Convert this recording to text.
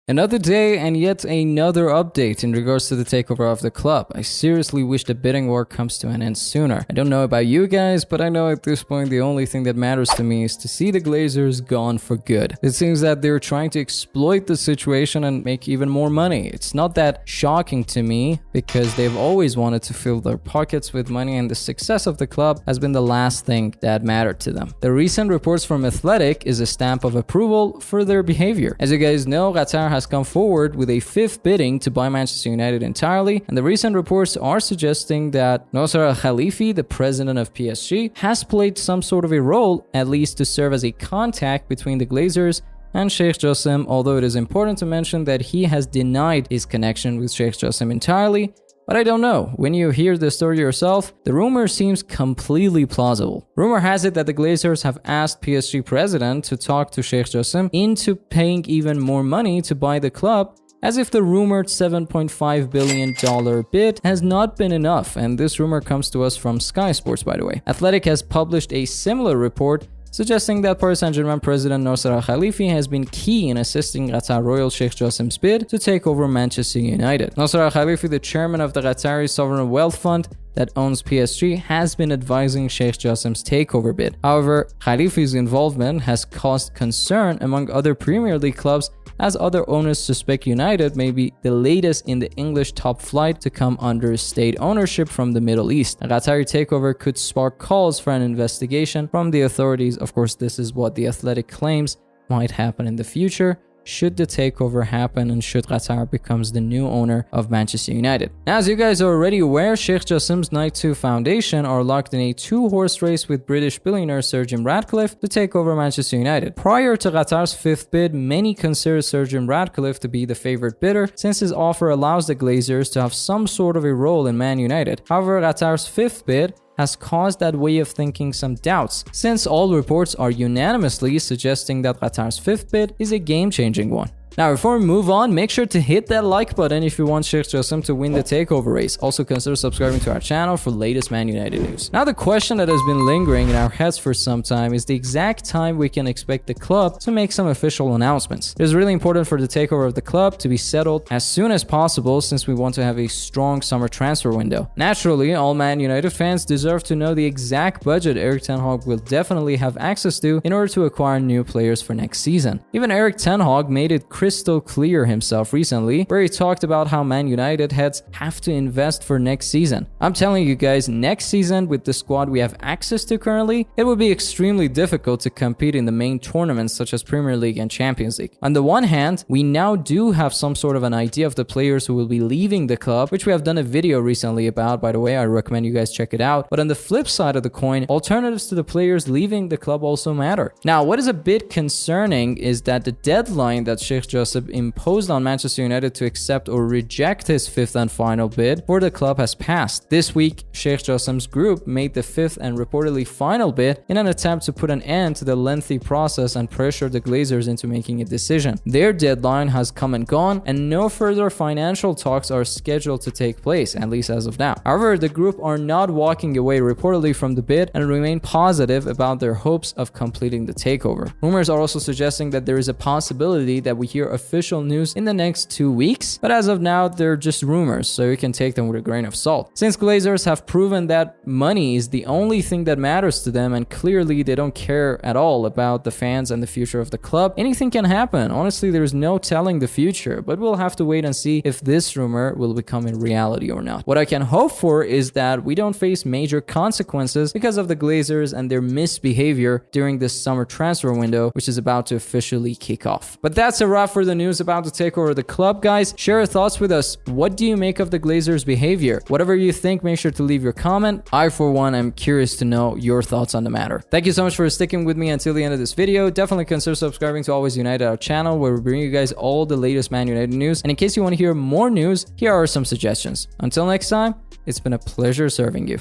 Another day and yet another update in regards to the takeover of the club. I seriously wish the bidding war comes to an end sooner. I don't know about you guys, but I know at this point the only thing that matters to me is to see the Glazers gone for good. It seems that they're trying to exploit the situation and make even more money. It's not that shocking to me because they've always wanted to fill their pockets with money, and the success of the club has been the last thing that mattered to them. The recent reports from Athletic is a stamp of approval for their behavior. As you guys know, Qatar has come forward with a fifth bidding to buy Manchester United entirely, and the recent reports are suggesting that Nasser Al-Khelaifi, the president of PSG, has played some sort of a role, at least to serve as a contact between the Glazers and Sheikh Jassim, although it is important to mention that he has denied his connection with Sheikh Jassim entirely. But I don't know, when you hear the story yourself, the rumor seems completely plausible. Rumor has it that the Glazers have asked PSG president to talk to Sheikh Jassim into paying even more money to buy the club, as if the rumored $7.5 billion bid has not been enough, and this rumor comes to us from Sky Sports, by the way. Athletic has published a similar report suggesting that Paris Saint-Germain president Nasser Al-Khelaifi has been key in assisting Qatar royal Sheikh Jassim's bid to take over Manchester United. Nasser Al-Khelaifi, the chairman of the Qatari Sovereign Wealth Fund that owns PSG, has been advising Sheikh Jassim's takeover bid. However, Khelaifi's involvement has caused concern among other Premier League clubs, as other owners suspect United may be the latest in the English top flight to come under state ownership from the Middle East. A Qatari takeover could spark calls for an investigation from the authorities. Of course, this is what the Athletic claims might happen in the future, should the takeover happen and should Qatar becomes the new owner of Manchester United. Now, as you guys are already aware, Sheikh Jassim's Night 2 Foundation are locked in a two-horse race with British billionaire Sir Jim Ratcliffe to take over Manchester United. Prior to Qatar's fifth bid, many consider Sir Jim Ratcliffe to be the favorite bidder, since his offer allows the Glazers to have some sort of a role in Man United. However, Qatar's fifth bid has caused that way of thinking some doubts, since all reports are unanimously suggesting that Qatar's fifth bid is a game-changing one. Now, before we move on, make sure to hit that like button if you want Sheikh Jassim to win the takeover race. Also, consider subscribing to our channel for latest Man United news. Now, the question that has been lingering in our heads for some time is the exact time we can expect the club to make some official announcements. It is really important for the takeover of the club to be settled as soon as possible, since we want to have a strong summer transfer window. Naturally, all Man United fans deserve to know the exact budget Erik ten Hag will definitely have access to in order to acquire new players for next season. Even Erik ten Hag made it crystal clear himself recently, where he talked about how Man United heads have to invest for next season. I'm telling you guys, next season with the squad we have access to currently, it would be extremely difficult to compete in the main tournaments such as Premier League and Champions League. On the one hand, we now do have some sort of an idea of the players who will be leaving the club, which we have done a video recently about, by the way. I recommend you guys check it out. But on the flip side of the coin, alternatives to the players leaving the club also matter. Now, what is a bit concerning is that the deadline that Sheikh Jassim imposed on Manchester United to accept or reject his fifth and final bid for the club has passed. This week, Sheikh Jassim's group made the fifth and reportedly final bid in an attempt to put an end to the lengthy process and pressure the Glazers into making a decision. Their deadline has come and gone, and no further financial talks are scheduled to take place, at least as of now. However, the group are not walking away reportedly from the bid and remain positive about their hopes of completing the takeover. Rumors are also suggesting that there is a possibility that we hear official news in the next 2 weeks, but as of now, they're just rumors, so you can take them with a grain of salt. Since Glazers have proven that money is the only thing that matters to them, and clearly they don't care at all about the fans and the future of the club, anything can happen. Honestly, there's no telling the future, but we'll have to wait and see if this rumor will become a reality or not. What I can hope for is that we don't face major consequences because of the Glazers and their misbehavior during this summer transfer window, which is about to officially kick off. But that's a wrap for the news about to take over the club, guys. Share your thoughts with us. What do you make of the Glazers' behavior? Whatever you think, make sure to leave your comment. I, for one, am curious to know your thoughts on the matter. Thank you so much for sticking with me until the end of this video. Definitely consider subscribing to Always United, our channel, where we bring you guys all the latest Man United news. And in case you want to hear more news, here are some suggestions. Until next time, it's been a pleasure serving you.